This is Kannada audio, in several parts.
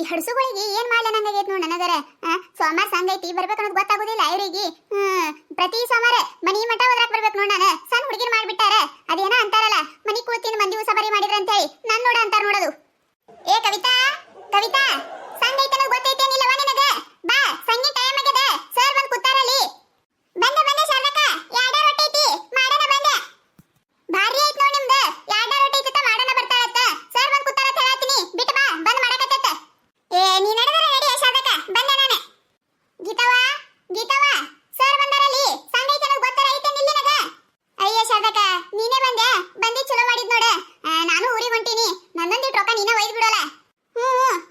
ಈ ಹಡ್ಸುಗಳಿಗೆ ಏನ್ ಮಾಡ್ಲ ನಂಗಾಗೈತ್ ನೋಡ್ ನನಗರ. ಸೋಮವಾರ ಸಂಘ ಐತಿ ಬರ್ಬೇಕನ್ನೋದು ಗೊತ್ತಾಗೋದಿಲ್ಲ ಇವ್ರಿಗೆ. ಪ್ರತಿ ಸೋಮವಾರ ಮನಿ ಮಠ ಹೋದ್ರಾಕ್ ಬರ್ಬೇಕು ನೋಡ್. ನಾನು ಸಣ್ಣ ಹುಡುಗಿರ್ ಮಾಡ್ಬಿಟ್ಟಾರ. ಅದೇನ ಅಂತಾರಲ್ಲ ಮನಿ ಕೂತಿನ ಮಂದಿ ಉಸಬರಿ ಮಾಡಿದ್ರ ಅಂತ ಹೇಳಿ ನನ್ ನೋಡ ಅಂತಾರ ನೋಡೋದು. ಏ ಕವಿತಾ, ಕವಿತಾ ಸಂಘ ಐತಿ ಅನ್ನೋದು ಗೊತ್ತೈತೇನಿಲ್ಲವಾ ನಿನಗ? ಬಾ, ಸಂಘಿ ಟೈಮ್ ಆಗ್ಯದ. ಸರ್ ಬಂದ್ ಕೂತಾರಲ್ಲಿ. ಬಂದೆ ಬಂದೆ ಶಾರದಕ್ಕ, ಯಾಡ ರೊಟ್ಟಿ ಐತಿ ಮಾಡೋಣ ಬಂದೆ. ಭಾರಿ ಐತ್ ನೋಡ್ ನಿಮ್ದು. ಯಾಡ ರೊಟ್ಟಿ ಐತಿ ಮಾಡೋಣ ಬರ್ತಾಳತ್ತ. ಸರ್ ಬಂದ್ ಕೂತಾರ ಅಂತ ಹೇಳತ್ತೀನಿ. ಬಿಟ್ಟು ಬಾ, ಬಂದ್ ಮಾಡಕತ್ತ. ಏ ನೀ ನಡೆದರೆ ನಡಿ ಶಾರದಕ್ಕ, ಬಂದೆ ನಾನು. ಗೀತವ್ವ, ಗೀತವ್ವ ಸರ್ ಬಂದಾರಲ್ಲಿ. ಸಂಘ ಐತಿ ಅನ್ನೋದು ಗೊತ್ತಾರ ಐತೆ ನಿಲ್ಲಿ ನಿನಗ? ಅಯ್ಯ ಶಾರದಕ್ಕ, ನೀನೇ ಬಂದೆ. ಬಂದಿ ಚಲೋ ಮಾಡಿದ್ ನೋಡ. ನಾನು ಊರಿಗೆ ಹೊಂಟೀನಿ. ನನ್ನೊಂದಿಟ್ಟು ರೊಕ್ಕ ನೀನೇ ಒಯ್ದು ಬಿಡೋಲ್ಲ.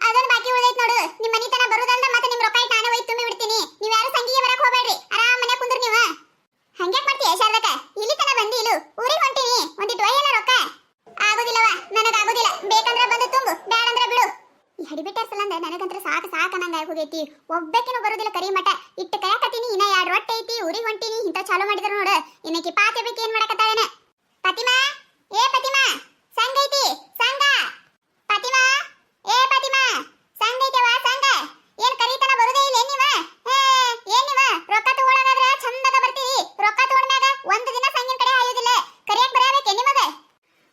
ಅದೊಂದು ಬಾಕಿ ಉಳಿದೈತ್ ನೋಡು. ನಿಮ್ಮ ಮನಿತನ ಬರುದಲ್ದ ಮತ್ತೆ ನಿಮ್ ರೊಕ್ಕ ಇಟ್ಟು ನಾನೇ ಒಯ್ದು ತುಂಬಿ ಬಿಡ್ತೀನಿ. ನೀವ್ ಯಾರು ಸಂಘಿಗೆ ಬರಕ್ ಹೋಗ್ಬೇಡ್ರಿ. ಆರಾಮ್ ಮನೆ ಕುಂದ್ರಿ ನೀವು. ಹಂಗ್ಯಾಕ್ ಮಾಡ್ತೀಯ ಶಾರದಕ್ಕ? ಇಲ್ಲಿ ತನ ಬಂದಿ ಇಲ್ಲು ಊರಿಗೆ ಹೊಂಟೀನಿ. ಒಂದಿಟ್ಟು ಒಯ್ಯಲ್ಲ ರೊಕ್ಕ. ಆಗೋದಿಲ್ಲವ, ನನಗಾಗೋದಿಲ್ಲ. ಬೇಕಂದ್ರೆ ಬಂದು ತುಂಬು, ಬ್ಯಾಡಂದ್ರೆ ಬಿಡು. ಈ ಹಡಿಬಿಟ್ಟಾರ ಸಲಂದ ನನಗಂತ್ರ ಸಾಕು ಸಾಕು ಅನ್ನಂಗ ಹೋಗೈತಿ. ಒಬ್ಬಾಕಿನೂ ಬರೋದಿಲ್ಲ ಕರಿ ಮಠ. ಇಟ್ಟು ಕಯಾಕತ್ತೀನಿ. ಇನ್ನ 2 ರೊಟ್ಟಿ ಐತಿ, ಊರಿಗೆ ಹೊಂಟೀನಿ. ಇಂತ ಚಾಲು ಮಾಡಿದ್ರು ನೋಡು. ಇನ್ನಕ್ಕೆ ಪಾತೆ ಬೇಕು ಏನ್ ಮಾಡಕತ್ತಾಳೇನ? ಫಾತಿಮಾ, ಏ ಫಾತಿಮಾ, ಸಂಘ ಐತಿ ಸಂಘ. ಫಾತಿಮಾ, ಏ ಫಾತಿಮಾ, ಸಂಘ ಐತವ ಸಂಘ. ಏನ್ ಕರಿತನ ಬರುದೇ ಇಲ್ಲ ನೀವ? ಏನ್ ನೀವ ರೊಕ್ಕ ತಗೊಳ್ಳೋದಾದ್ರ ಚಂದಗ ಬರ್ತೀರಿ. ರೊಕ್ಕ ತಗೊಂಡ್ಮ್ಯಾಗ ಒಂದು ದಿನ ಸಂಘಿನ ಕಡೆ ಹಾಯೋದಿಲ್ಲ. ಕರಿಯಕ್ ಬರಬೇಕೆ ನಿಮಗ?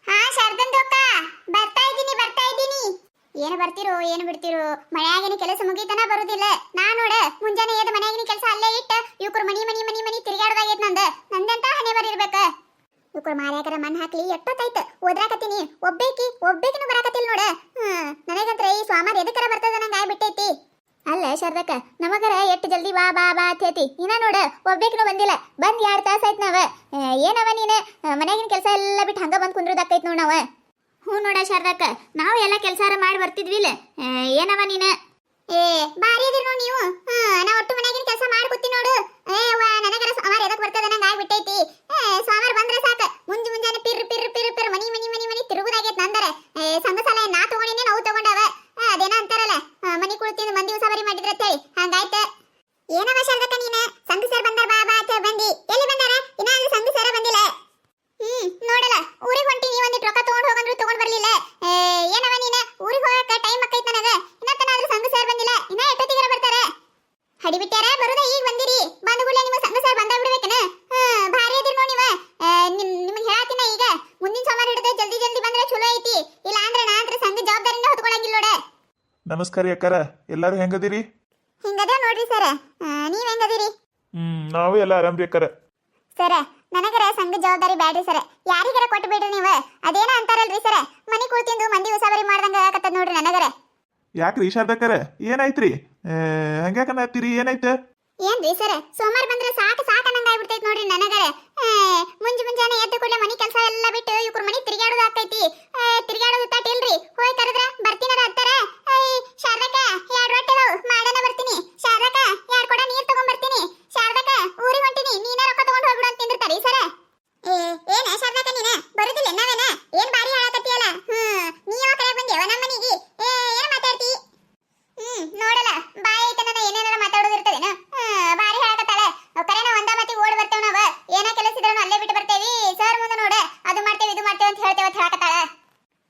ಹಾ ಶಾರದಂದು ಅಕ್ಕ, ಬರ್ತಾ ಇದ್ದೀನಿ. ಏನು ಬರ್ತಿರೋ ಏನು ಬಿಡ್ತಿರೋ. ಮನ್ಯಾಗಿನ ಕೆಲಸ ಮುಗಿತನ ಬರುದಿಲ್ಲ. ನಾ ನೋಡ ಮುಂಜಾನೆ ಎದ್ದು ಮನ್ಯಾಗಿನ ಕೆಲಸ ಅಲ್ಲೇ ಇಟ್ಟ ಇವ್ಕರು ಮನಿ ತಿರುಗಾಡೋದಾಗೈತ್ ನಂದೆಂತ ಹಣೆ ಬರಿರ್ಬೇಕ. ಇವ್ಕರು ಮಾರ್ಯಾಕರ ಮಣ್ಣು ಹಾಕ್ಲಿ ಎಷ್ಟೊತ್ತಾಯ್ತು ಓದ್ರಾಕತ್ತೀನಿ. ಒಬ್ಬೇಕಿನೂ ಬರಾಕತ್ತಿಲ್ಲ ನೋಡ. ನನಗಂತ್ರ ಈ ಸ್ವಾಮಾರ್ ಎದಕ್ಕರ ಬರ್ತದ ನಂಗೆ ಆಗ್ಬಿಟ್ಟೈತಿ. ಅಲ್ಲ ಶಾರದಕ್ಕ, ನಮಗರ ಎಷ್ಟು ಜಲ್ದಿ ಬಾ ಬಾ ಬಾ ಅಂತೇತಿ. ಇನ್ನ ನೋಡ ಒಬ್ಬೇಕಿನೂ ಬಂದಿಲ್ಲ. ಬಂದ್ 2 ತಾಸ ಆಯ್ತು ನಾವ. ಏನವ ನೀನು ಮನ್ಯಾಗಿನ ಕೆಲಸ ಎಲ್ಲ ಬಿಟ್ಟು ಹಂಗ ಬಂದ್ ಕುಂದ್ರದಾಕೈತ್ ನೋಡ್ ನಾವ. ಹ್ಞೂ ನೋಡ ಶಾರದಕ್ಕ, ನಾವು ಎಲ್ಲ ಕೆಲಸಾರ ಮಾಡಿ ಬರ್ತಿದ್ವಿಲ್ಲ. ಏನವ ನೀನ? ಏ ಬಾರಿ ಅದಿರಿ ನೋಡಿ ನೀವು. ನಾ ಒಟ್ಟು ಮನ್ಯಾಗಿನ ಕೆಲಸ ಮಾಡಿ ಕೂತಿ ನೋಡು. ನನಗರ ಸ್ವಾಮಾರ್ ಎದಕ್ ಬರ್ತದ ನಂಗೆ ಆಗ್ಬಿಟ್ಟೈತಿ. ಸ್ವಾಮಾರ್ ಬಂದ್ರೆ ಸಾಕ ಮುಂಜಾನೆ ಪಿರ್ ಮನಿ ತಿರುಗುದಾಗೈತ್ ನಂದರ. ಸಂಘ ಸಾಲ ನಾ ತಗೊಂಡಿನಿ, ನಾವು ತಗೊಂಡವ. ಅದೇನ ಅಂತಾರಲ್ಲ ಮನಿ ಕುಳಿತಿಂದ ಮಂದಿ ಉಸಾಬರಿ ಮಾಡಿದ್ರ ಅಂತೇಳಿ ಹಂಗಾಯ್ತ. ಏನವ ಶಾರದಕ್ಕ ನೀನ? ಸಂಘ ಸರ್ ಬಂದಾರ ಬಾ ಬಾ ಅಂತ ಬಂದಿ. ಎಲ್ಲಿ ಬಂದಾರ? ಇನ್ನ ಅಲ್ಲಿ ಸಂಘ ಸರ ಬಂದಿಲ್ಲ. ನೋಡಲ್ಲ ಊರಿಗೆ ಹೊಂಟೀನಿ. ಒಂದಿಟ್ಟು ರೊಕ್ಕ ತಗೊಂಡ್ ಹೋಗಂದ್ರು ತಗೊಂಡ್ ಬರ್ಲಿಲ್ಲ. ಏನವ ನೀನ? ಊರಿಗೆ ಹೋಗಕ ಟೈಮ್ ಆಕೈತ್ ನನಗ. ಇನ್ನತನಾದ್ರೂ ಸಂಘ ಸರ್ ಬಂದಿಲ್ಲ. ಇನ್ನ ಎಷ್ಟೊತ್ತಿಗರ ಬರ್ತಾರ? ಹಡಿಬಿಟ್ಟಾರ ಬರುದ ಈಗ ಬಂದಿರಿ. ಬಂದ ಕೂಡಲೇ ನಿಮ್ಮ ಸಂಘ ಸರ್ ಬಂದ ಬಿಡ್ಬೇಕನ? ಭಾರಿ ಅದಿರಿ ನೋಡಿ ನೀವ. ನಿಮಗೆ ಹೇಳತ್ತಿನ ಈಗ ಮುಂದಿನ ಸೋಮವಾರ ಹಿಡಿದು ಜಲ್ದಿ ಬಂದ್ರೆ ಚಲೋ ಐತಿ. ಇಲ್ಲ ಅಂದ್ರೆ ನಾ ಅಂದ್ರೆ ಸಂಘ ಜವಾಬ್ದಾರಿನ ಹೊತ್ಕೊಳಂಗಿಲ್ಲ ನೋಡ. ನಮಸ್ಕಾರ ಅಕ್ಕಾರ, ಎಲ್ಲಾರು ಹೆಂಗದಿರಿ? ಹಿಂಗದ ನೋಡ್ರಿ ಸರ. ನೀವ್ ಹೆಂಗದಿರಿ? ನಾವು ಎಲ್ಲ ಆರಾಮ್ರಿ ಅಕ್ಕಾರ. ಸರ ನನಗರ ಸಂಘ ಜವಾಬ್ದಾರಿ ಬ್ಯಾಡ್ರಿ ಸರ. ಯಾರಿಗರ ಕೊಟ್ಟು ಬಿಡ್ರಿ ನೀವು. ಅದೇನ ಅಂತಾರಲ್ರಿ ಸರ, ಮನಿ ಕುಳಿತಿಂದು ಮಂದಿ ಉಸಾಬರಿ ಮಾಡ್ದಂಗ ಆಗತ್ತದ ನೋಡ್ರಿ ನನಗರ. ಯಾಕ್ರಿ ಶಾರದಕ್ಕರ, ಏನಾಯ್ತ್ರಿ? ಹಂಗ್ಯಾಕನ್ನತ್ತೀರಿ? ಏನಾಯ್ತ? ಏನ್ರಿ ಸರ, ಸೋಮವಾರ ಬಂದ್ರೆ ಸಾಕು ಅನ್ನಂಗ ಆಗ್ಬಿಡ್ತೈತಿ ನೋಡ್ರಿ ನನಗರ. ಮುಂಜಾನೆ ಎದ್ದು ಕೂಡಲೇ ಮನಿ ಕೆಲಸ ಎಲ್ಲ ಬಿಟ್ಟು ಇವ್ರ ಮನಿ ತಿರುಗಾಡೋದು ಆಗ್ತೈತಿ. ತಿರುಗಾಡೋದು ತಟ್ಟಿಲ್ರಿ. ಹೋಗಿ ಕರೆದ್ರ ಬರ್ತೀನರ ಅಂತಾರ. ಶಾರದಕ್ಕ 2 ರೊಟ್ಟಿ ಅದಾವು ಮಾಡೋಣ ಬರ್ತೀನಿ. ಶಾರದಕ್ಕ 2 ಕೊಡ ನೀರ್ ತಗೊಂಡ್ ಬರ್ತೀನಿ. ಶಾರದಕ್ಕ ಊರಿಗೆ ಹೊಂಟಿನಿ, ನೀನ ರೊಕ್ಕ ತಗೊಂಡ್ ಹೋಗ್ಬಿಡು ಅಂತ ತಿಂದಿರ್ತಾರಿ ಸರ. ಏನ ಶಾರದಕ್ಕ ನೀನ ಬರುದಿಲ್ಲ ನಾವೇನ? ಏನ್ ಬಾರಿ ಹೇಳಕತ್ತೀಯಲ್ಲ. ನೀ ಯಾವ ಕಡೆ ಬಂದೇವ ನಮ್ಮ ಮನಿಗೆ? ಏನ್ ಮಾತಾಡ್ತಿ? ನೋಡಲ್ಲ ಬಾಯಿ ಐತೆ ನನ್ನ ಏನೇನಾರ ಮಾತಾಡೋದಿರ್ತದೇನ? ಬಾರಿ ಹೇಳಕತ್ತಾಳ. ಕರೆನ ಒಂದ ಮತಿ ಓಡಿ ಬರ್ತೇವ್ ನಾವ. ಏನ ಕೆಲಸ ಇದ್ರೂ ಅಲ್ಲೇ ಬಿಟ್ಟು ಬರ್ತೇವಿ. ಸರ್ ಮುಂದೆ ನೋಡ ಅದು ಮಾಡ್ತೇವೆ ಇದು ಮಾಡ್ತೇವೆ ಅಂತ ಹೇಳ್ತೇವೆ ಅಂತ ಹೇಳಕತ್ತಾಳ.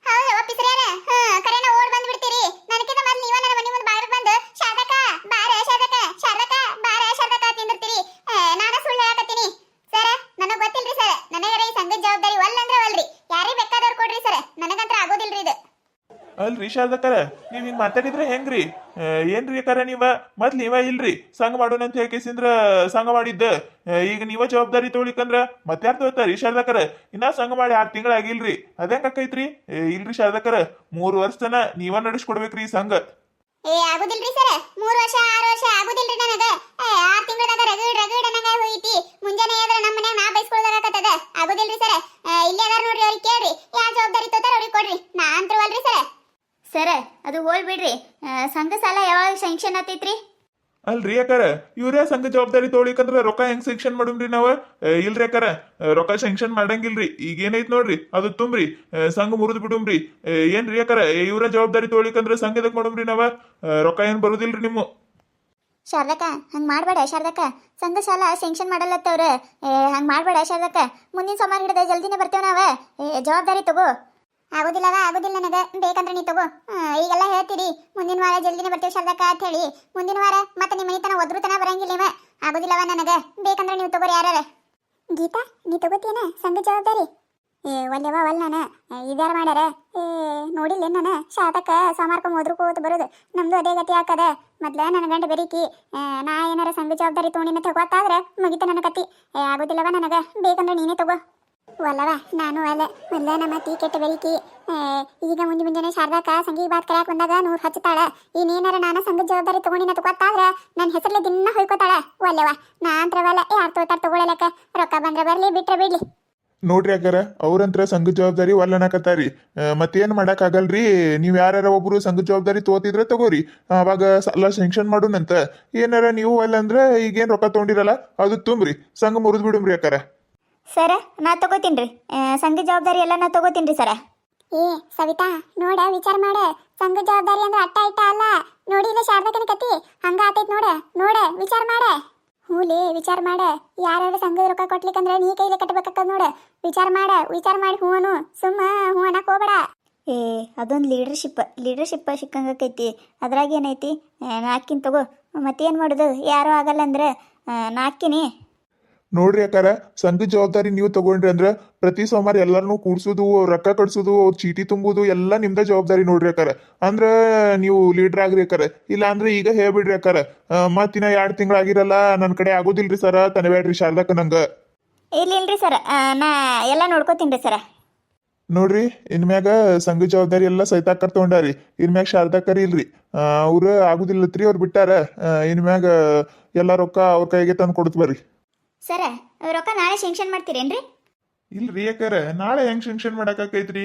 ಹೌದು ಒಪ್ಪಿಸ್ರೇನ? ಕರೆನ ಓಡ್ ಬಂದ್ ಬಿಡ್ತೀರಿ. ನನಕಿಂತ ಮೊದ್ಲು ನೀವ ನನ್ನ ಮನಿ ಮುಂದೆ ಬಾಗಿಲು ಬಂದು ಶಾರದಕ್ಕ ಬಾರ ಶಾರದಕ್ಕ ತಿಂದಿರ್ತೀರಿ. ನಾನ ಸುಳ್ಳು ಹೇಳಕತ್ತೀನಿ ಸರ. ನನಗ್ ಗೊತ್ತಿಲ್ರಿ ಸರ್. ನನಗರ ಈ ಸಂಘದ ಜವಾಬ್ದಾರಿ ಒಲ್ಲಂದ್ರ ಒಲ್ರಿ. ಯಾರಿಗೆ ಬೇಕಾದವ್ರು ಕೊಡ್ರಿ ಸರ್. ನನಗಂತ್ರ ಆಗೋದಿಲ್ರಿ ಇದು. ಅಲ್ರಿ ಶಾರದಕ್ಕರ, ನೀವ್ ಹಿಂಗ್ ಮಾತಾಡಿದ್ರೆ ಹೆಂಗ್ರಿ? ಏನ್ರಿ ಅಕ್ಕಾರ ಮೊದ್ಲು ನೀವ ಇಲ್ರಿ ಸಂಘ ಮಾಡೋಣ ಅಂತ ಹೇಳ್ಕೇಸಿಂದ್ರ ಸಂಘ ಮಾಡಿದ್ದ. ಈಗ ನೀವ ಜವಾಬ್ದಾರಿ ತಗೊಳಿಕಂದ್ರ ಮತ್ಯಾರ್ ತಗೋತಾರಿ ಶಾರದಕ್ಕರ? ಇನ್ನ ಸಂಘ ಮಾಡಿ 6 ತಿಂಗಳಾಗಿಲ್ರಿ. ಅದೇಂಗ ಅಕ್ಕೈತ್ರಿ? ಇಲ್ರಿ ಶಾರದಕ್ಕರ, 3 ವರ್ಷ ತನ ನೀವ ನಡೆಸ್ಕೊಡ್ಬೇಕ್ರಿ ಈ ಸಂಘ. ಆಗುದಿಲ್ರಿ ಸರ್. 3 ವರ್ಷ 6 ವರ್ಷ ಆಗುದಿಲ್ರಿ ನನಗ. 6 ತಿಂಗಳದಾಗ ರಗಡ್ ಅನ್ನಂಗ ಹೋಯ್ತಿ. ಮುಂಜಾನೆ ಎದ್ರ ನಮ್ಮ ಮನ್ಯಾಗ ನಾ ಬೈಸ್ಕೊಳ್ದಾಗತ್ತದ. ಆಗುದಿಲ್ರಿ ಸರ್. ಇಲ್ಲೇ ಅದಾರ ನೋಡ್ರಿ, ಅವ್ರಿಗೆ ಕೇಳ್ರಿ ಯಾರ ಜವಾಬ್ದಾರಿ ತೋತಾರ ಅವ್ರಿಗೆ ಕೊಡ್ರಿ. ನಾ ಅಂತವಲ್ರಿ ಸರ್. ಸರ ಅದು ಹೋಲ್ ಬಿಡ್ರಿ. ಸಂಘ ಸಾಲ ಯಾವಾಗ ಸ್ಯಾಂಕ್ಷನ್ ಆತೈತ್ರಿ? ಅಲ್ರಿ ಅಕ್ಕಾರ, ಇವ್ರೇ ಸಂಘ ಜವಾಬ್ದಾರಿ ತಗೊಳಿಕಂದ್ರ ರೊಕ್ಕ ಹೆಂಗ್ ಸ್ಯಾಂಕ್ಷನ್ ಮಾಡುಮ್ರಿ ನಾವ? ಇಲ್ರಿ ಅಕ್ಕಾರ, ರೊಕ್ಕ ಸ್ಯಾಂಕ್ಷನ್ ಮಾಡಂಗಿಲ್ರಿ. ಈಗ ಏನೈತ್ ನೋಡ್ರಿ ಅದು ತುಂಬ್ರಿ, ಸಂಘ ಮುರಿದ್ ಬಿಡುಮ್ರಿ. ಏನ್ರಿ ಅಕ್ಕಾರ, ಇವ್ರ ಜವಾಬ್ದಾರಿ ತಗೊಳಿಕಂದ್ರ ಸಂಘ ಎದಕ್ ಮಾಡುಮ್ರಿ ನಾವ? ರೊಕ್ಕ ಏನ್ ಬರುದಿಲ್ರಿ ನಿಮ್ಮ. ಶಾರದಕ್ಕ ಹಂಗೆ ಮಾಡಬೇಡ ಶಾರದಕ್ಕ. ಸಂಘ ಸಾಲ ಸ್ಯಾಂಕ್ಷನ್ ಮಾಡಲ್ಲತ್ತವ್ರ. ಹಂಗೆ ಮಾಡಬೇಡ ಶಾರದಕ್ಕ. ಮುಂದಿನ ಸೋಮವಾರ ಹಿಡಿದ ಜಲ್ದಿನೇ ಬರ್ತೇವೆ ನಾವು. ಜವಾಬ್ದಾರಿ ತಗೋ. ಆಗೋದಿಲ್ಲ ನನಗೆ ಬೇಕಂದ್ರೆ ನೀ ತಗೋ. ಈಗೆಲ್ಲ ಹೇಳ್ತೀರಿ ಮುಂದಿನ ವಾರ ಜಲ್ದಿನೇ ಬರ್ತೀವಿ ಶಾರದಕ್ಕ ಅಂತ ಹೇಳಿ. ಮುಂದಿನ ವಾರ ಮತ್ತೆ ನಿಮ್ಮ ಮನಿತನ ಒದ್ರುತನ ಬರಂಗಿಲ್ಲ ಇವ. ಆಗೋದಿಲ್ಲವ ನನಗೆ, ಬೇಕಂದ್ರೆ ನೀವು ತಗೋರಿ ಯಾರ. ಗೀತಾ ನೀ ತಗೋತೀಯನ ಸಂಘ ಜವಾಬ್ದಾರಿ? ಒಲ್ಲೆವ ಒಲ್ ನಾನು ಇದ್ಯಾರು ಮಾಡ್ಯಾರ? ನೋಡಿಲ್ಲ ನಾನು ಶಾರದಕ್ಕ ಸೋಮಾರ್ಕೊಂಡ್ ಹೋದ್ರುಕೋತ ಬರೋದು. ನಮ್ದು ಅದೇ ಗತಿ ಹಾಕದ. ಮೊದ್ಲ ನನ್ನ ಗಂಡ ಬೆರೀಕಿ ನಾ ಏನಾರ ಸಂಘ ಜವಾಬ್ದಾರಿ ತೊಗೊಂಡಿನ ತಗೋತಾದ್ರೆ ಮುಗಿತ ನನ್ನ ಕತಿ. ಆಗೋದಿಲ್ಲವ ನನಗೆ, ಬೇಕಂದ್ರೆ ನೀನೇ ತಗೋ. ಒಲ್ಲವ ನಾನು ಅಲ್ಲ ಮೊದ್ಲ ನಮ್ಮ ಅತ್ತಿ ಕೆಟ್ಟ ಬೆರಿಕಿ. ಈಗ ಮುಂಜಾನೆ ಶಾರದಾಕ ಸಂಗೀತ ಬಾತ್ ಕರೆಯಕ್ ಬಂದಾಗ 100 ಹಚ್ಚುತ್ತಾಳ. ಇನ್ನೇನಾರ ನಾನು ಸಂಘ ಜವಾಬ್ದಾರಿ ತಗೊಂಡಿನ ತಗೋತಾದ್ರ ನನ್ನ ಹೆಸರ್ಲೆ ದಿನ ಹೊಯ್ಕೋತಾಳ. ಒಲ್ಲವ ನಾ ಅಂತ್ರವಲ್ಲ ಯಾರು ತಗೋತಾರ ತಗೊಳಲಕ್ಕ. ರೊಕ್ಕ ಬಂದ್ರೆ ಬರ್ಲಿ ಬಿಟ್ರೆ ಬಿಡ್ಲಿ. ನೋಡ್ರಿ ಅಕ್ಕಾರ, ಅವ್ರಂತ್ರ ಸಂಘ ಜವಾಬ್ದಾರಿ ಒಲ್ಲನಕತ್ತಾರಿ. ಮತ್ತೇನ್ ಮಾಡಕ್ ಆಗಲ್ರಿ. ನೀವ್ ಯಾರ ಒಬ್ರು ಸಂಘ ಜವಾಬ್ದಾರಿ ತಗೋತಿದ್ರೆ ತಗೋರಿ, ಅವಾಗ ಸಾಲ ಸ್ಯಾಂಕ್ಷನ್ ಮಾಡೋಣಂತ. ಏನಾರ ನೀವು ಅಲ್ಲ ಅಂದ್ರೆ ಈಗೇನ್ ರೊಕ್ಕ ತಗೊಂಡಿರಲ್ಲ ಅದು ತುಂಬ್ರಿ, ಸಂಘ ಮುರಿದ್ ಬಿಡುಮ್ರಿ ಅಕ್ಕಾರ. ಸರ ನಾ ತಗೋತೀನಿ ರೀ, ಸಂಘ ಜವಾಬ್ದಾರಿ ಎಲ್ಲ ನಾ ತಗೋತೀನಿ ರೀ ಸರ. ಸವಿತಾ ನೋಡ ವಿಚಾರ ಮಾಡ. ಸಂಘ ಜವಾಬ್ದಾರಿ ಅಂದ್ರೆ ಅಟ್ಟ ಇಟ್ಟ ಅಲ್ಲ. ನೋಡಿ ಇಲ್ಲ ಶಾರದಕ್ಕನ ಕತಿ ಹಂಗ ಆತೈತ್ ನೋಡ ವಿಚಾರ ಮಾಡ. ಹೂಲಿ ವಿಚಾರ ಮಾಡ. ಯಾರು ಸಂಘದ ರೊಕ್ಕ ಕೊಟ್ಲಿಕ್ಕಂದ್ರೆ ನೀ ಕೈಲಿ ಕಟ್ಟಬೇಕಾಗ್ತದ ನೋಡ. ವಿಚಾರ ಮಾಡಿ ಹೂ ಅನು. ಸುಮ್ಮ ಹೂ ಅನ್ನಕ್ ಹೋಗ್ಬೇಡ. ಅದೊಂದು ಲೀಡರ್ಶಿಪ್ ಸಿಕ್ಕಂಗೈತಿ. ಅದ್ರಾಗ ಏನೈತಿ, ನಾ ಹಾಕಿನ ತಗೋ. ಮತ್ತೇನು ಮಾಡೋದು, ಯಾರೂ ಆಗಲ್ಲ ಅಂದ್ರೆ ನಾ ಹಾಕಿನಿ. ನೋಡ್ರಿ ಅಕ್ಕಾರ, ಸಂಘ ಜವಾಬ್ದಾರಿ ನೀವು ತಗೊಂಡ್ರಿ ಅಂದ್ರ ಪ್ರತಿ ಸೋಮವಾರ ಎಲ್ಲಾರನ್ನೂ ಕೂಡ್ಸೋದು, ರೊಕ್ಕ ಕಟ್ಸೋದು, ಅವ್ರ ಚೀಟಿ ತುಂಬುದು ಎಲ್ಲ ನಿಮ್ದ ಜವಾಬ್ದಾರಿ ನೋಡ್ರಿ ಅಕ್ಕಾರ. ಅಂದ್ರ ನೀವು ಲೀಡರ್ ಆಗ್ರಿ ಅಕ್ಕಾರ. ಇಲ್ಲ ಅಂದ್ರೆ ಈಗ ಹೇಳ್ಬಿಡ್ರಿ ಅಕ್ಕಾರ, ಮತ್ತಿನ 2 ತಿಂಗಳಾಗಿರಲ್ಲ ನನ್ನ ಕಡೆ ಆಗೋದಿಲ್ರಿ ಸರ ತನಬೇಡ್ರಿ ಶಾರದಕ್ಕ ನಂಗ. ಇಲ್ರಿ ಸರ, ನಾ ಎಲ್ಲ ನೋಡ್ಕೋತೀನಿ ರೀ ಸರ. ನೋಡ್ರಿ ಇನ್ಮ್ಯಾಗ ಸಂಘ ಜವಾಬ್ದಾರಿ ಎಲ್ಲ ಸೈತಾಕರ್ ತಗೊಂಡಾರಿ. ಇನ್ಮ್ಯಾಗ ಶಾರದಾಕರ್ ಇಲ್ರಿ, ಅವ್ರ ಆಗುದಿಲ್ಲತ್ರಿ, ಅವ್ರು ಬಿಟ್ಟಾರ. ಇನ್ಮ್ಯಾಗ ಎಲ್ಲ ರೊಕ್ಕ ಅವ್ರ ಕೈಗೆ ತಂದು ಕೊಡ್ತ ಬರ್ರಿ. ಸರ ರೊಕ್ಕ ನಾಳೆ ಶೆಂಕ್ಷನ್ ಮಾಡ್ತೀರೇನ್ರಿ? ಇಲ್ರಿ ಯಾಕರ ನಾಳೆ ಹೆಂಗ್ ಶೆಂಕ್ಷನ್ ಮಾಡಕೈತ್ರಿ?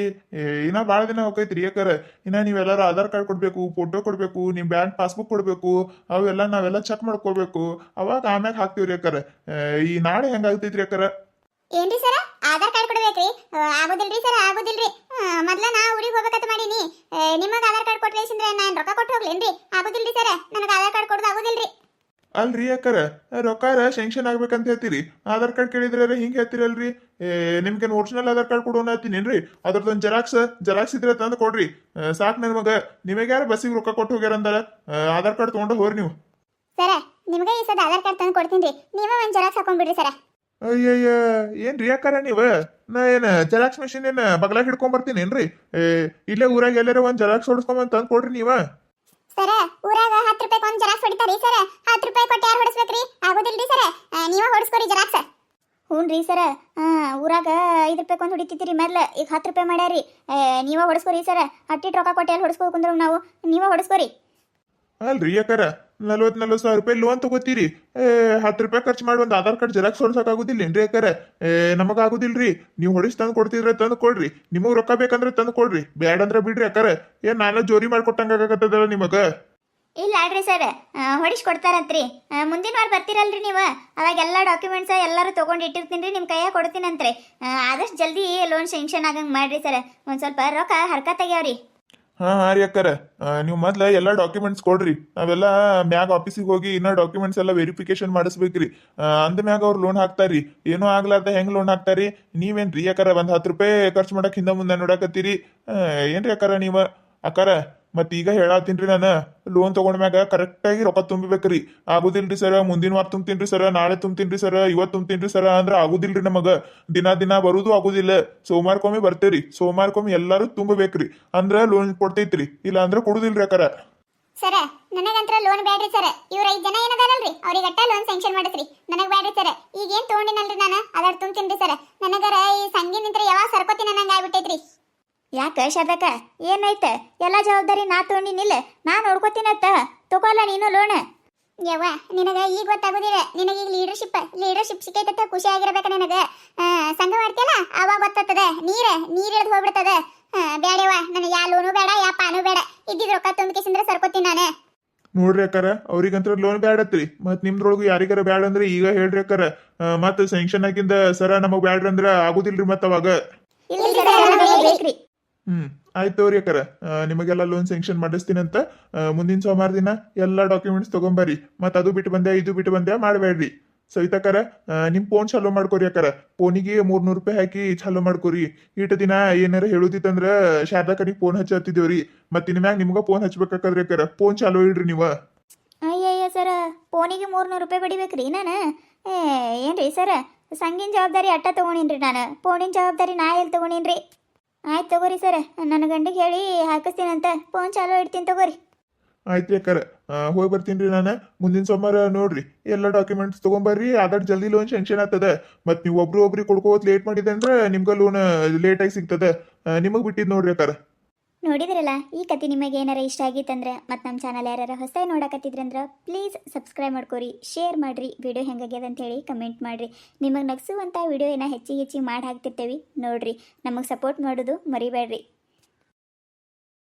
ಇನ್ನ ಭಾಳ ದಿನ ಹೋಗೈತ್ರಿ ಯಾಕರ. ಇನ್ನ ನೀವೆಲ್ಲಾರು ಆಧಾರ್ ಕಾರ್ಡ್ ಕೊಡ್ಬೇಕು, ಫೋಟೋ ಕೊಡ್ಬೇಕು, ನಿಮ್ ಬ್ಯಾಂಕ್ ಪಾಸ್ಬುಕ್ ಕೊಡ್ಬೇಕು, ಅವೆಲ್ಲ ನಾವೆಲ್ಲ ಚೆಕ್ ಮಾಡ್ಕೋಬೇಕು. ಅವಾಗ ಆಮ್ಯಾಗ ಹಾಕ್ತಿವ್ರಿ ಯಾಕರ. ಈ ನಾಳೆ ಹೆಂಗಾಗ್ತೈತ್ರಿ ಯಾಕರ? ಏನ್ರಿ ಸರ ಆಧಾರ್ ಕಾರ್ಡ್ ಕೊಡ್ಬೇಕ್ರಿ? ಆಗೋದಿಲ್ರಿ ಸರ ಆಗೋದಿಲ್ರಿ. ಮೊದ್ಲ ನಾ ಊರಿಗೆ ಹೋಗ್ಬೇಕಂತ ಮಾಡೀನಿ. ನಿಮಗ ಆಧಾರ್ ಕಾರ್ಡ್ ಕೊಟ್ರೇಸಿಂದ್ರೆ ನಾನು ರೊಕ್ಕ ಕೊಟ್ಟು ಹೋಗ್ಲೇನ್ರಿ? ಆಗೋದಿಲ್ರಿ ಸರ, ನನಗೆ ಆಧಾರ್ ಕಾರ್ಡ್ ಕೊಡೋದು ಆಗೋದಿಲ್ರಿ. ಅಲ್ರಿ ಯಾಕರ ರೊಕ್ಕಾರ ಶೆಂಕ್ಷನ್ ಆಗ್ಬೇಕಂತ ಹೇಳ್ತೀರಿ, ಆಧಾರ್ ಕಾರ್ಡ್ ಕೇಳಿದ್ರೆ ಹಿಂಗ್ ಹೇಳ್ತೀರಲ್ರಿ? ನಿಮ್ಗೇನು ಒರಿಜಿನಲ್ ಆಧಾರ್ ಕಾರ್ಡ್ ಕೊಡೋಣ ಹತ್ತೀನೇನ್ರಿ? ಅದ್ರದ್ದೊಂದು ಜೆರಾಕ್ಸ್ ಇದ್ರೆ ತಂದು ಕೊಡ್ರಿ, ಸಾಕು ನನ್ ಮಗ. ನಿಮಗೆ ಯಾರು ಬಸ್ಸಿಗೆ ರೊಕ್ಕ ಕೊಟ್ಟು ಹೋಗ್ಯಾರ ಅಂದಾರ, ಆಧಾರ್ ಕಾರ್ಡ್ ತಗೊಂಡು ಹೋಗ್ರಿ ನೀವು. ಸರ ನಿಮಗೆ ಈ ಸದ ಆಧಾರ್ ಕಾರ್ಡ್ ತಂದು ಕೊಡ್ತೀನಿ. ನೀವೇ ಒಂದು ಜೆರಾಕ್ಸ್ ಹಾಕೊಂಡ್ಬಿಡ್ರಿ ಸರ. ಅಯ್ಯಯ್ಯ ಏನ್ರಿ ಯಾಕಾರ ನೀವ? ನಾ ಏನ ಜೆರಾಕ್ಸ್ ಮೆಷಿನ್ ಏನ ಬಗ್ಲಾಗ ಹಿಡ್ಕೊಂಡ್ ಬರ್ತೀನೇನ್ರಿ? ಇಲ್ಲೇ ಊರಾಗ ಎಲ್ಲಾರ ಒಂದ್ ಜೆರಾಕ್ಸ್ ಹೊಡ್ಸ್ಕೊಂಬಂದ್ ತಂದು ಕೊಡ್ರಿ ನೀವ. ಸರ ಊರಾಗ 10 ರೂಪಾಯಿ ಒಂದು ಜೆರಾಕ್ಸ್ ಹೊಡಿತಾರಿ ಸರ. 10 ರೂಪಾಯಿ ಕೊಟ್ಟು ಯಾರು ಹೊಡಿಸ್ಬೇಕ್ರಿ? ಆಗೋದಿಲ್ರಿ ಸರ, ನೀವ ಹೊಡಿಸ್ಕೊರಿ ಜೆರಾಕ್ಸ್. ಹ್ಞೂ ಸರ, ಊರಾಗ 5 ರೂಪಾಯಿ ಒಂದು ಹೊಡಿತಿದ್ದೀರಿ ಮೊದ್ಲ, ಈಗ 10 ರೂಪಾಯಿ ಮಾಡ್ಯಾರಿ. ನೀವ ಹೊಡಿಸ್ಕೊರಿ ಸರ. ಅಟ್ಟಿಟ್ಟು ರೊಕ್ಕ ಕೊಟ್ಟು ಎಲ್ಲಿ ಹೊಡಿಸ್ಕೋಬೇಕಂದ್ರೆ ನಾವು, ನೀವ ಹೊಡಿಸ್ಕೊರಿ. ಅಲ್ರಿ ಯಾಕಾರ 40 ಸಾವಿರ ರೂಪಾಯಿ ಲೋನ್ ತಗೋತೀರಿ, 10 ರೂಪಾಯಿ ಖರ್ಚು ಮಾಡಿ ಒಂದು ಆಧಾರ್ ಕಾರ್ಡ್ ಜೆರಾಕ್ಸ್ ಹೊಡ್ಸಕ್ಕಾಗುದಿಲ್ಲ ಏನ್ರಿ ಯಾಕಾರ? ನಮಗಾಗುದಿಲ್ರಿ. ನೀವು ಹೊಡಿಸ್ ತಂದು ಕೊಡ್ತಿದ್ರೆ ತಂದು ಕೊಡ್ರಿ, ನಿಮಗ್ ರೊಕ್ಕ ಬೇಕಂದ್ರೆ ತಂದು ಕೊಡ್ರಿ, ಬ್ಯಾಡಂದ್ರೆ ಬಿಡ್ರಿ ಯಾಕಾರ. ಏನ್ ನಾನು ಜೋರಿ ಮಾಡ್ಕೊಟ್ಟಂಗಾಗತ್ತದಲ್ಲ ನಿಮಗ? ಇಲ್ಲ ಅಲ್ರಿ ಸರ್, ಹೊಡಿಸ್ಕೊಡ್ತಾರಂತ್ರಿ. ಮುಂದಿನ ವಾರ ಬರ್ತೀರಲ್ರಿ ನೀವು, ಅವಾಗ ಎಲ್ಲ ಡಾಕ್ಯುಮೆಂಟ್ಸ್ ಎಲ್ಲರೂ ತೊಗೊಂಡು ಇಟ್ಟಿರ್ತೀನಿ ರೀ, ನಿಮ್ಮ ಕೈಯಾಗ ಕೊಡ್ತೀನಂತ್ರಿ. ಆದಷ್ಟು ಜಲ್ದಿ ಲೋನ್ ಸ್ಯಾಂಕ್ಷನ್ ಆಗಂಗೆ ಮಾಡ್ರಿ ಸರ್. ಒಂದು ಸ್ವಲ್ಪ ರೊಕ್ಕ ಹರ್ಕ ತೆಗ್ಯಾವ್ರಿ. ಹಾ ರೀ ಅಕ್ಕಾರ, ನೀವು ಮೊದ್ಲ ಎಲ್ಲ ಡಾಕ್ಯುಮೆಂಟ್ಸ್ ಕೊಡ್ರಿ. ನಾವೆಲ್ಲ ಮ್ಯಾಗ ಆಫೀಸಿಗೆ ಹೋಗಿ ಇನ್ನ ಡಾಕ್ಯುಮೆಂಟ್ಸ್ ಎಲ್ಲ ವೆರಿಫಿಕೇಶನ್ ಮಾಡಿಸ್ಬೇಕ್ರಿ. ಅಂದ ಮ್ಯಾಗ ಅವ್ರು ಲೋನ್ ಹಾಕ್ತಾರಿ. ಏನೂ ಆಗ್ಲಾರ್ದ ಹೆಂಗ್ ಲೋನ್ ಹಾಕ್ತಾರಿ? ನೀವೇನ್ರಿ ಅಕ್ಕಾರ ಒಂದ್ 10 ರೂಪಾಯಿ ಖರ್ಚು ಮಾಡಕ್ ಹಿಂದ ಮುಂದೆ ನೋಡಕತ್ತೀರಿ? ಏನ್ರಿ ಅಕ್ಕಾರ ನೀವ? ಅಕ್ಕಾರ ಮತ್ ಈಗ ಹೇಳತ್ತೀನ್ರಿ, ನಾನು ಲೋನ್ ತಗೊಂಡ್ಮ್ಯಾಗ ಕರೆಕ್ಟಾಗಿ ರೊಕ್ಕ ತುಂಬಿಬೇಕ್ರಿ. ಆಗುದಿಲ್ರಿ ಸರ, ಮುಂದಿನ ವಾರ ತುಂಬ್ತೀನ್ರಿ ಸರ, ನಾಳೆ ತುಂಬ್ತೀನ್ರಿ ಸರ, ಇವತ್ತು ತುಂಬ್ತೀನ್ರಿ ಸರ ಅಂದ್ರ ಆಗುದಿಲ್ರಿ ನಮಗ. ದಿನ ಬರುದು ಆಗುದಿಲ್ಲ. ಸೋಮವಾರಕ್ಕೊಮ್ಮೆ ಬರ್ತೇವ್ರಿ, ಸೋಮವಾರಕ್ಕೊಮ್ಮೆ ಎಲ್ಲಾರು ತುಂಬಬೇಕ್ರಿ, ಅಂದ್ರ ಲೋನ್ ಕೊಡ್ತೈತ್ರಿ. ಇಲ್ಲ ಅಂದ್ರ ಕೊಡುದಿಲ್ರಿ ಅಕ್ಕಾರ. ಸರ ನನಗಂತ್ರ ಲೋನ್ ಬ್ಯಾಡ್ರಿ ಸರ. ಇವ್ರ 5 ಜನ ಏನದಾರಲ್ರಿ ಅವ್ರಿಗಟ್ಟ ಲೋನ್ ಸ್ಯಾಂಕ್ಷನ್ ಮಾಡತ್ರಿ, ನನಗ್ ಬ್ಯಾಡ್ರಿ ಸರ. ಈಗೇನ್ ತಗೊಂಡಿನಲ್ರಿ ನಾನು ಅದಾರ ತುಂಬ್ತೀನ್ರಿ ಸರ. ನನಗರ ಈ ಸಂಗಿ ನಿಂತ್ರ ಯಾವಾಗ ಸರ್ಕೋತೀನಿ ಅನ್ನಂಗ ಆಗ್ಬಿಟ್ಟೈತ್ರಿ. ಯಾಕೆ ಶಾರದಕ್ಕ ಏನಾಯ್ತ? ಎಲ್ಲ ಜವಾಬ್ದಾರಿ ನಾ ತೊಗೊಂಡಿನಿಲ್ಲ, ನಾ ನೋಡ್ಕೋತೀನತ್ತ. ತಗೋಲ್ಲ ನೀನು ಲೋನ್. ಯವ್ವ ನಿನಗ ಈಗ ಗೊತ್ತಾಗೋದಿಲ್ಲ. ನಿನಗ ಈಗ ಲೀಡರ್ಶಿಪ್ ಸಿಕ್ಕೈತ, ಖುಷಿ ಆಗಿರ್ಬೇಕ ನಿನಗ. ಸಂಘ ಮಾಡ್ತೀಯಲ್ಲ ಅವಾಗ ಗೊತ್ತಾಗ್ತದ. ನೀರ್ ಇಳಿದು ಹೋಗ್ಬಿಡ್ತದ. ಬೇಡವ್ವ, ನನಗೆ ಯಾ ಲೋನು ಬೇಡ, ಯಾ ಪಾನು ಬೇಡ. ಇದ್ದಿದ್ ರೊಕ್ಕ ತುಂಬಿಕೆಸಿಂದ್ರ ಸರ್ಕೋತೀನಿ ನಾನು. ನೋಡ್ರಿ ಅಕ್ಕಾರ, ಅವ್ರಿಗಂತ್ರ ಲೋನ್ ಬ್ಯಾಡತ್ರಿ. ಮತ್ ನಿಮ್ದ್ರೊಳಗು ಯಾರಿಗಾರ ಬ್ಯಾಡ ಅಂದ್ರೆ ಈಗ ಹೇಳ್ರಿ ಅಕ್ಕಾರ. ಮತ್ ಸ್ಯಾಂಕ್ಷನ್ ಆಗಿಂದ ಸರ ನಮಗ್ ಬ್ಯಾಡ್ರಿ ಅಂದ್ರ ಆಗುದಿಲ್ರಿ ಮತ್ ಅವಾಗ. ಬೇಕ್ರಿ. ಆಯ್ತು ತೋರಿ ಅಕ್ಕಾರ, ನಿಮಗೆಲ್ಲ ಲೋನ್ ಸ್ಯಾಂಕ್ಷನ್ ಮಾಡಿಸ್ತೀನಂತ. ಮುಂದಿನ ಸೋಮವಾರ ದಿನ ಎಲ್ಲಾ ಡಾಕ್ಯುಮೆಂಟ್ಸ್ ತಗೊಂಬರ್ರಿ. ಮತ್ ಅದು ಬಿಟ್ಟು ಬಂದೆ ಇದು ಬಿಟ್ಟು ಬಂದೆ ಮಾಡಬೇಡ್ರಿ. ಸವಿತಾಕರ ನಿಮ್ ಫೋನ್ ಚಾಲೂ ಮಾಡ್ಕೊರಿ ಅಕ್ಕಾರ. ಫೋನಿಗೆ 300 ರೂಪಾಯಿ ಹಾಕಿ ಚಾಲೂ ಮಾಡ್ಕೊರಿ. ಈಟ ದಿನ ಏನಾರ ಹೇಳುದಿತ್ತಂದ್ರ ಶಾರದಾಕರಿಗೆ ಫೋನ್ ಹಚ್ಚತ್ತಿದ್ದೇವ್ರಿ. ಮತ್ ಇನ್ಮ್ಯಾಗ ನಿಮ್ಗ ಫೋನ್ ಹಚ್ಬೇಕಾಕದ್ರಿ ಅಕ್ಕಾರ. ಫೋನ್ ಚಾಲೂ ಇಡ್ರಿ ನೀವ. ಅಯ್ಯಯ್ಯ ಸರ ಫೋನಿಗೆ 300 ರೂಪಾಯಿ ಬಡಿಬೇಕ್ರಿ ನಾನು? ಏನ್ರಿ ಸರ, ಸಂಗಿನ ಜವಾಬ್ದಾರಿ ಅಟ್ಟ ತಗೊಂಡಿನ್ರಿ ನಾನು, ಫೋನಿನ ಜವಾಬ್ದಾರಿ ನಾ ಎಲ್ಲಿ ತಗೊಂಡಿನ್ರಿ? ಆಯ್ತು ತಗೋರಿ ಸರ, ನನ್ನ ಗಂಡಿಗೆ ಹೇಳಿ ಹಾಕಿಸ್ತೀನಂತ, ಫೋನ್ ಚಾಲೂ ಇಡ್ತೀನಿ ತಗೋರಿ. ಆಯ್ತ್ರಿ ಅಕ್ಕಾರ, ಹೋಗಿ ಬರ್ತೀನ್ರಿ ನಾನು. ಮುಂದಿನ ಸೋಮವಾರ ನೋಡ್ರಿ ಎಲ್ಲ ಡಾಕ್ಯುಮೆಂಟ್ಸ್ ತಗೊಂಬರ್ರಿ. ಆದಷ್ಟು ಜಲ್ದಿ ಲೋನ್ ಶಾಂಕ್ಷನ್ ಆಗ್ತದ. ಮತ್ ನೀವು ಒಬ್ರಿಗೆ ಕೊಡ್ಕೋತ್ ಲೇಟ್ ಮಾಡಿದಂದ್ರ ನಿಮ್ಗ ಲೋನ್ ಲೇಟ್ ಆಗಿ ಸಿಗ್ತದ. ನಿಮಗ್ ಬಿಟ್ಟಿದ್ ನೋಡ್ರಿ ಅಕ್ಕಾರ. ನೋಡಿದ್ರಲ್ಲ, ಈ ಕತೆ ನಿಮಗೆ ಏನಾರ ಇಷ್ಟ ಆಗಿತ್ತಂದ್ರೆ ಮತ್ತು ನಮ್ಮ ಚಾನಲ್ ಯಾರು ಹೊಸದಾಗಿ ನೋಡಕತ್ತಿದ್ರಂದ್ರೆ ಪ್ಲೀಸ್ ಸಬ್ಸ್ಕ್ರೈಬ್ ಮಾಡ್ಕೊರಿ, ಶೇರ್ ಮಾಡಿರಿ, ವಿಡಿಯೋ ಹೆಂಗಾಗ್ಯದ ಅಂತ ಹೇಳಿ ಕಮೆಂಟ್ ಮಾಡಿರಿ. ನಿಮಗೆ ನಗಿಸುವಂಥ ವಿಡಿಯೋ ಹೆಚ್ಚಿಗೆ ಮಾಡಿ ಹಾಕ್ತಿರ್ತೇವೆ ನೋಡ್ರಿ. ನಮಗೆ ಸಪೋರ್ಟ್ ಮಾಡೋದು ಮರಿಬೇಡ್ರಿ.